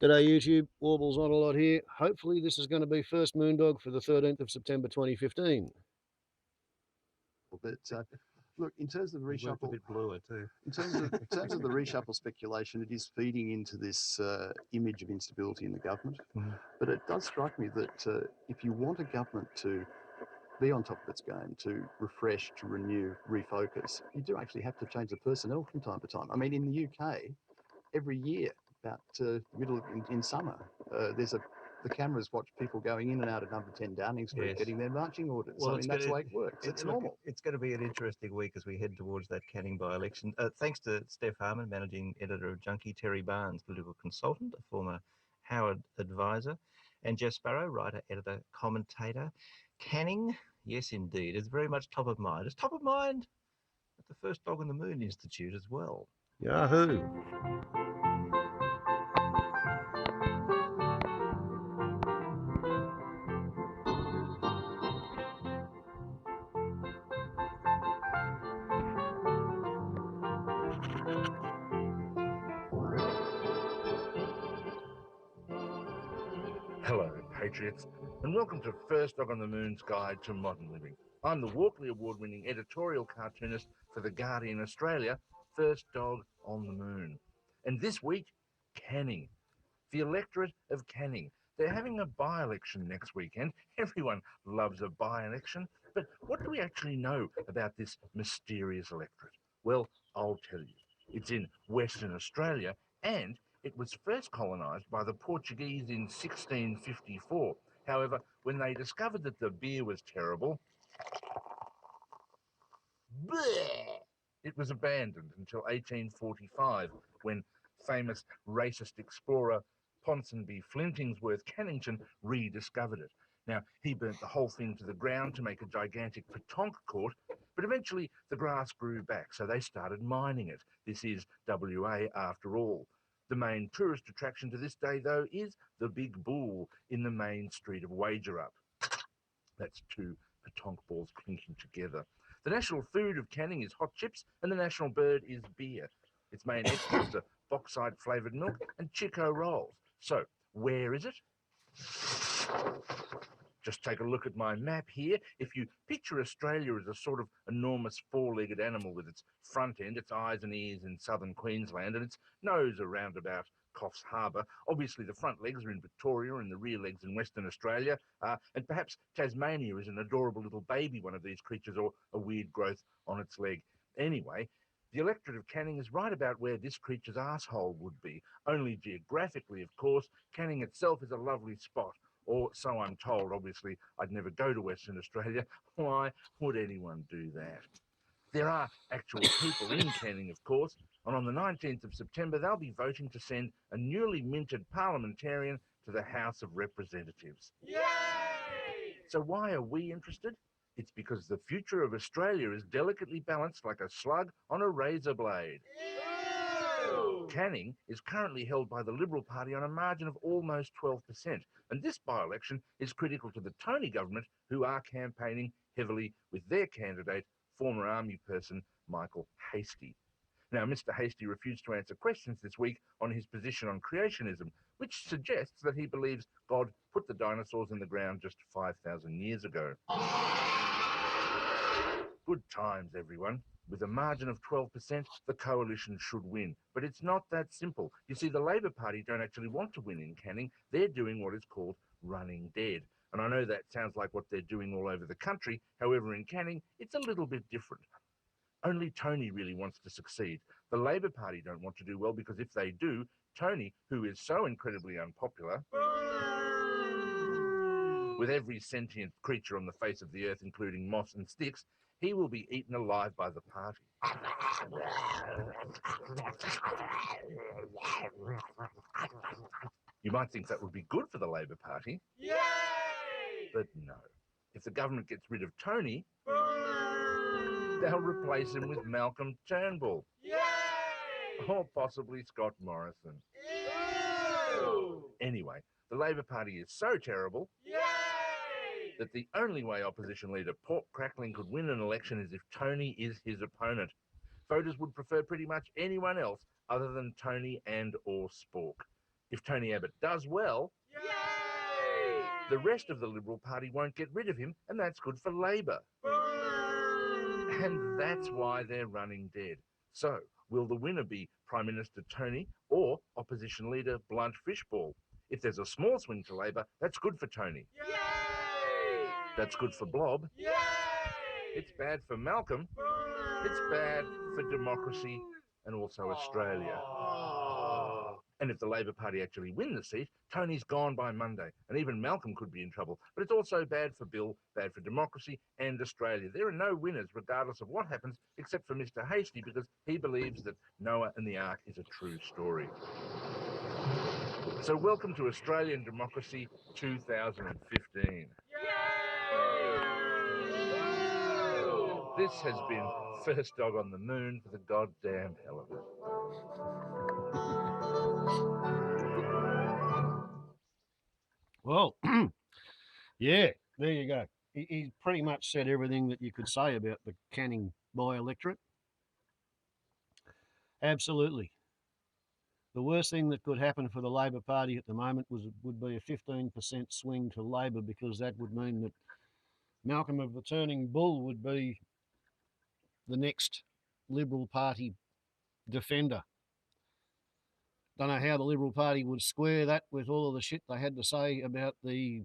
G'day YouTube, Warbles Not A Lot here. Hopefully this is going to be first Moondog for the 13th of September 2015. But look, in terms of the reshuffle, a bit bluer too. in terms of the reshuffle speculation, it is feeding into this image of instability in the government. But it does strike me that if you want a government to be on top of its game, to refresh, to renew, refocus, you do actually have to change the personnel from time to time. I mean, in the UK, every year, about middle in summer, the cameras watch people going in and out of number 10 Downing Street, Yes. getting their marching orders. Well, I mean, that's the way it works. It's normal. It's going to be an interesting week as we head towards that Canning by-election. Thanks to Steph Harmon, Managing Editor of Junkie, Terry Barnes, political consultant, a former Howard advisor, and Jeff Sparrow, writer, editor, commentator. Canning, yes indeed, is very much top of mind. It's top of mind at the First Dog on the Moon Institute as well. Yahoo! Hello, Patriots, and welcome to First Dog on the Moon's Guide to Modern Living. I'm the Walkley Award-winning editorial cartoonist for The Guardian Australia, First Dog on the Moon. And this week, Canning. The electorate of Canning. They're having a by-election next weekend. Everyone loves a by-election, but what do we actually know about this mysterious electorate? Well, I'll tell you. It's in Western Australia, and it was first colonised by the Portuguese in 1654. However, when they discovered that the beer was terrible, it was abandoned until 1845, when famous racist explorer Ponsonby Flintingsworth Cannington rediscovered it. Now, he burnt the whole thing to the ground to make a gigantic petanque court, but eventually the grass grew back, so they started mining it. This is WA after all. The main tourist attraction to this day, though, is the Big Bull in the main street of Wagerup. That's two petanque balls clinking together. The national food of Canning is hot chips, and the national bird is beer. Its main exports are bauxite-flavoured milk and Chico rolls. So, where is it? Just take a look at my map here. If you picture Australia as a sort of enormous four-legged animal with its front end, its eyes and ears in southern Queensland, and its nose around about Coffs Harbour. Obviously, the front legs are in Victoria and the rear legs in Western Australia. And perhaps Tasmania is an adorable little baby one of these creatures, or a weird growth on its leg. Anyway, the electorate of Canning is right about where this creature's asshole would be. Only geographically, of course. Canning itself is a lovely spot. Or so I'm told. Obviously, I'd never go to Western Australia. Why would anyone do that? There are actual people in Canning, of course, and on the 19th of September, they'll be voting to send a newly minted parliamentarian to the House of Representatives. Yay! So why are we interested? It's because the future of Australia is delicately balanced like a slug on a razor blade. Ew! Canning is currently held by the Liberal Party on a margin of almost 12%, and this by-election is critical to the Tony government, who are campaigning heavily with their candidate, former army person Michael Hastie. Now, Mr. Hastie refused to answer questions this week on his position on creationism, which suggests that he believes God put the dinosaurs in the ground just 5,000 years ago. Good times, everyone. With a margin of 12%, the coalition should win. But it's not that simple. You see, the Labor Party don't actually want to win in Canning. They're doing what is called running dead. And I know that sounds like what they're doing all over the country. However, in Canning, it's a little bit different. Only Tony really wants to succeed. The Labor Party don't want to do well because if they do, Tony, who is so incredibly unpopular, with every sentient creature on the face of the earth, including moss and sticks, he will be eaten alive by the party. You might think that would be good for the Labor Party. Yay! But no. If the government gets rid of Tony, they'll replace him with Malcolm Turnbull. Yay! Or possibly Scott Morrison. Ew! Anyway, the Labor Party is so terrible, yay, that the only way opposition leader Port Crackling could win an election is if Tony is his opponent. Voters would prefer pretty much anyone else other than Tony and or Spork. If Tony Abbott does well, the rest of the Liberal Party won't get rid of him, and that's good for Labor. And that's why they're running dead. So, will the winner be Prime Minister Tony or Opposition Leader Blunt Fishball? If there's a small swing to Labor, that's good for Tony. That's good for Blob. It's bad for Malcolm. It's bad for democracy and also Australia. And if the Labor Party actually win the seat, Tony's gone by Monday, and even Malcolm could be in trouble. But it's also bad for Bill, bad for democracy and Australia. There are no winners regardless of what happens, except for Mr. Hasty, because he believes that Noah and the Ark is a true story. So welcome to Australian Democracy 2015. This has been First Dog on the Moon for the goddamn hell of it. Well, yeah, there you go. He pretty much said everything that you could say about the Canning by-electorate. Absolutely. The worst thing that could happen for the Labor Party at the moment would be a 15% swing to Labor, because that would mean that Malcolm of the Turning Bull would be the next Liberal Party defender. Don't know how the Liberal Party would square that with all of the shit they had to say about the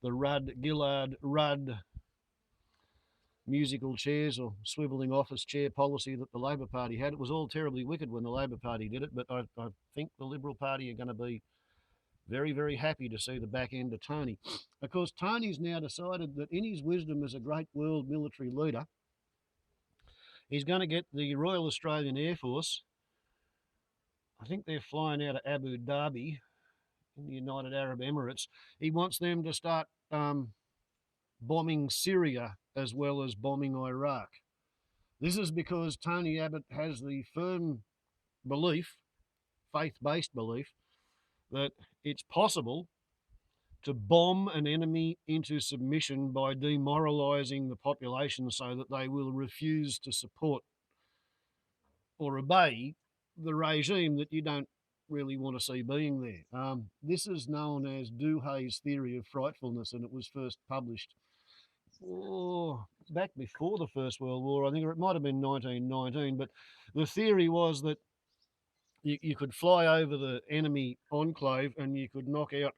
Rudd-Gillard-Rudd musical chairs or swivelling office chair policy that the Labor Party had. It was all terribly wicked when the Labor Party did it, but I think the Liberal Party are going to be very, very happy to see the back end of Tony. Of course, Tony's now decided that in his wisdom as a great world military leader, he's going to get the Royal Australian Air Force. I think they're flying out of Abu Dhabi in the United Arab Emirates. He wants them to start bombing Syria as well as bombing Iraq. This is because Tony Abbott has the firm belief, faith-based belief, that it's possible to bomb an enemy into submission by demoralising the population so that they will refuse to support or obey the regime that you don't really want to see being there. This is known as Douhet's theory of frightfulness, and it was first published back before the First World War. I think it might have been 1919, but the theory was that you could fly over the enemy enclave and you could knock out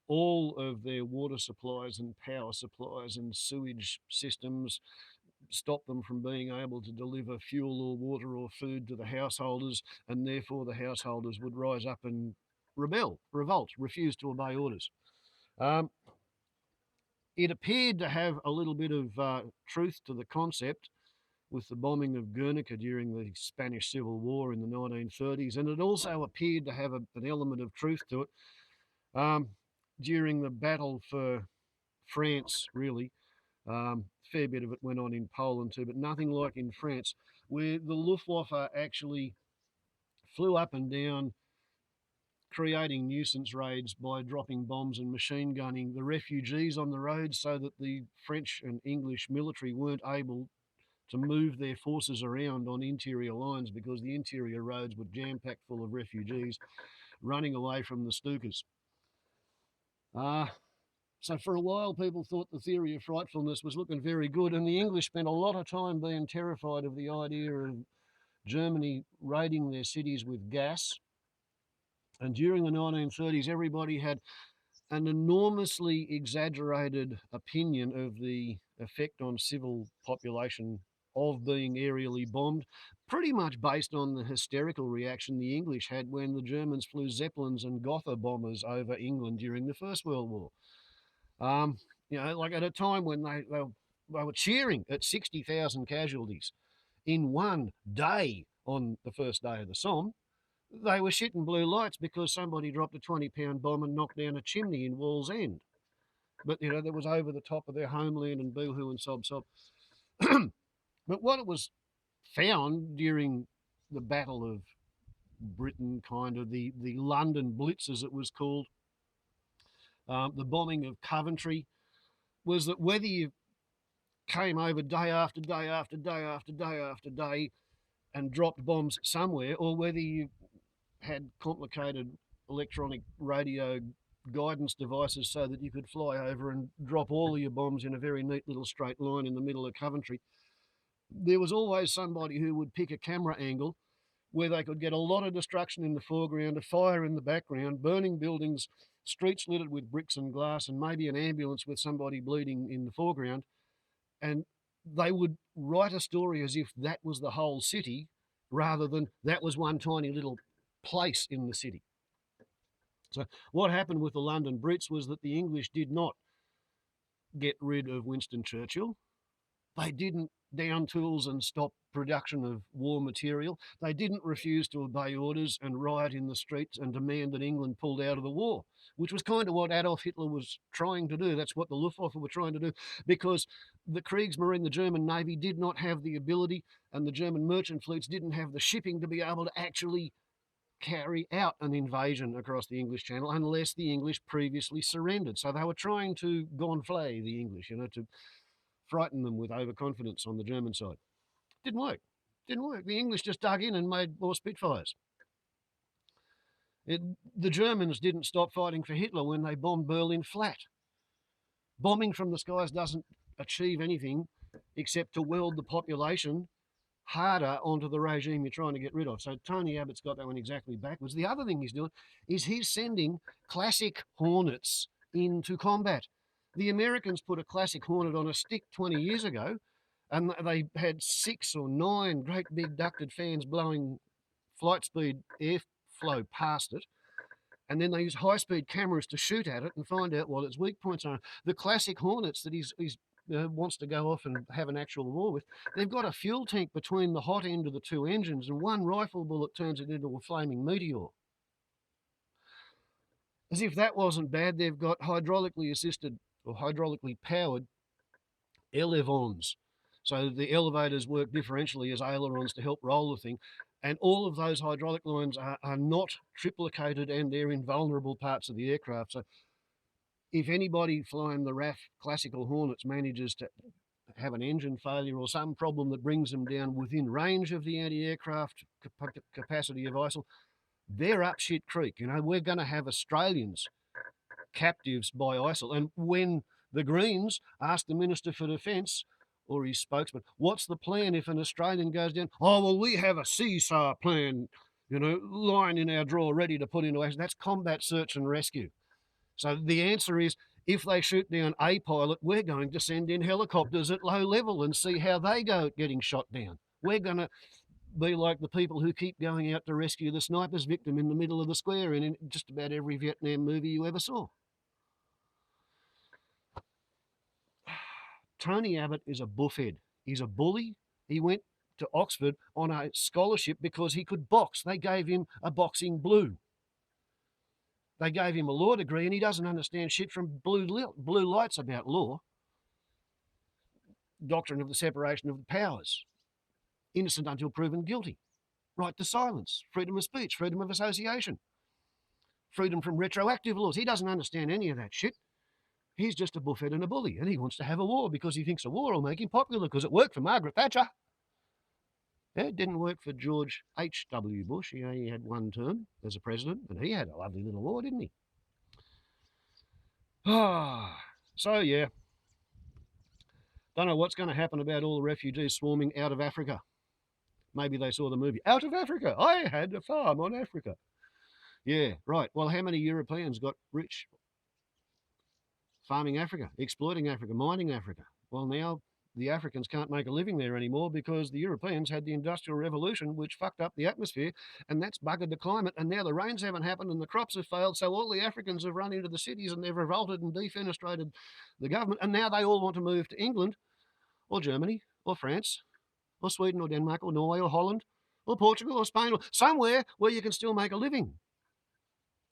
all of their water supplies and power supplies and sewage systems, stop them from being able to deliver fuel or water or food to the householders, and therefore the householders would rise up and revolt, refuse to obey orders. It appeared to have a little bit of truth to the concept with the bombing of Guernica during the Spanish Civil War in the 1930s, and it also appeared to have an element of truth to it during the battle for France, really. Fair bit of it went on in Poland too, but nothing like in France, where the Luftwaffe actually flew up and down, creating nuisance raids by dropping bombs and machine gunning the refugees on the road, so that the French and English military weren't able to move their forces around on interior lines, because the interior roads were jam-packed full of refugees running away from the Stukas. So for a while, people thought the theory of frightfulness was looking very good, and the English spent a lot of time being terrified of the idea of Germany raiding their cities with gas. And during the 1930s, everybody had an enormously exaggerated opinion of the effect on civil population of being aerially bombed, pretty much based on the hysterical reaction the English had when the Germans flew Zeppelins and Gotha bombers over England during the First World War. Like at a time when they were cheering at 60,000 casualties in one day on the first day of the Somme, they were shitting blue lights because somebody dropped a 20-pound bomb and knocked down a chimney in Wall's End. But, that was over the top of their homeland and boohoo and sob. But what it was found during the Battle of Britain, kind of the London Blitz, as it was called, the bombing of Coventry, was that whether you came over day after day after day after day after day and dropped bombs somewhere, or whether you had complicated electronic radio guidance devices so that you could fly over and drop all of your bombs in a very neat little straight line in the middle of Coventry. There was always somebody who would pick a camera angle where they could get a lot of destruction in the foreground, a fire in the background, burning buildings, streets littered with bricks and glass, and maybe an ambulance with somebody bleeding in the foreground. And they would write a story as if that was the whole city rather than that was one tiny little place in the city. So what happened with the London Brits was that the English did not get rid of Winston Churchill. They didn't down tools and stop production of war material. They didn't refuse to obey orders and riot in the streets and demand that England pulled out of the war, which was kind of what Adolf Hitler was trying to do. That's what the Luftwaffe were trying to do, because the Kriegsmarine, the German Navy, did not have the ability, and the German merchant fleets didn't have the shipping to be able to actually carry out an invasion across the English Channel unless the English previously surrendered. So they were trying to gonflay the English, to frighten them with overconfidence on the German side. Didn't work. Didn't work. The English just dug in and made more Spitfires. The Germans didn't stop fighting for Hitler when they bombed Berlin flat. Bombing from the skies doesn't achieve anything except to weld the population harder onto the regime you're trying to get rid of. So Tony Abbott's got that one exactly backwards. The other thing he's doing is he's sending classic Hornets into combat. The Americans put a classic Hornet on a stick 20 years ago, and they had 6 or 9 great big ducted fans blowing flight speed airflow past it. And then they use high-speed cameras to shoot at it and find out what its weak points are. The classic Hornets that he's wants to go off and have an actual war with, they've got a fuel tank between the hot end of the 2 engines, and one rifle bullet turns it into a flaming meteor. As if that wasn't bad, they've got hydraulically assisted or hydraulically powered elevons. So the elevators work differentially as ailerons to help roll the thing. And all of those hydraulic lines are not triplicated, and they're in vulnerable parts of the aircraft. So if anybody flying the RAAF classical Hornets manages to have an engine failure or some problem that brings them down within range of the anti-aircraft capacity of ISIL, they're up shit creek. We're going to have Australians captives by ISIL. And when the Greens asked the Minister for Defence or his spokesman, what's the plan if an Australian goes down? Oh, well, we have a CSAR plan, lying in our drawer ready to put into action. That's combat search and rescue. So the answer is, if they shoot down a pilot, we're going to send in helicopters at low level and see how they go at getting shot down. We're going to be like the people who keep going out to rescue the sniper's victim in the middle of the square in just about every Vietnam movie you ever saw. Tony Abbott is a buffhead. He's a bully. He went to Oxford on a scholarship because he could box. They gave him a boxing blue. They gave him a law degree, and he doesn't understand shit from blue lights about law. Doctrine of the separation of the powers. Innocent until proven guilty. Right to silence. Freedom of speech. Freedom of association. Freedom from retroactive laws. He doesn't understand any of that shit. He's just a buffhead and a bully, and he wants to have a war because he thinks a war will make him popular, because it worked for Margaret Thatcher. It didn't work for George H.W. Bush. He only had 1 term as a president, and he had a lovely little war, didn't he? So, yeah. Don't know what's going to happen about all the refugees swarming out of Africa. Maybe they saw the movie, Out of Africa. I had a farm on Africa. Yeah, right. Well, how many Europeans got rich farming Africa, exploiting Africa, mining Africa? Well, now the Africans can't make a living there anymore because the Europeans had the Industrial Revolution, which fucked up the atmosphere, and that's buggered the climate, and now the rains haven't happened and the crops have failed, so all the Africans have run into the cities and they've revolted and defenestrated the government, and now they all want to move to England or Germany or France or Sweden or Denmark or Norway or Holland or Portugal or Spain or somewhere where you can still make a living.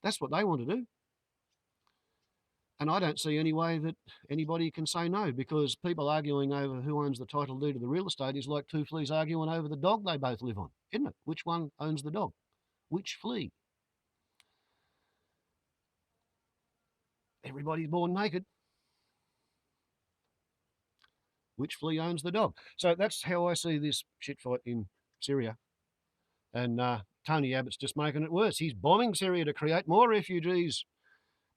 That's what they want to do. And I don't see any way that anybody can say no, because people arguing over who owns the title deed of the real estate is like 2 fleas arguing over the dog they both live on, isn't it? Which one owns the dog? Which flea? Everybody's born naked. Which flea owns the dog? So that's how I see this shit fight in Syria. And Tony Abbott's just making it worse. He's bombing Syria to create more refugees.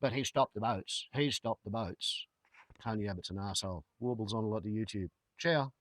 But he stopped the boats. He stopped the boats. Tony Abbott's an arsehole. Warbles on a lot to YouTube. Ciao.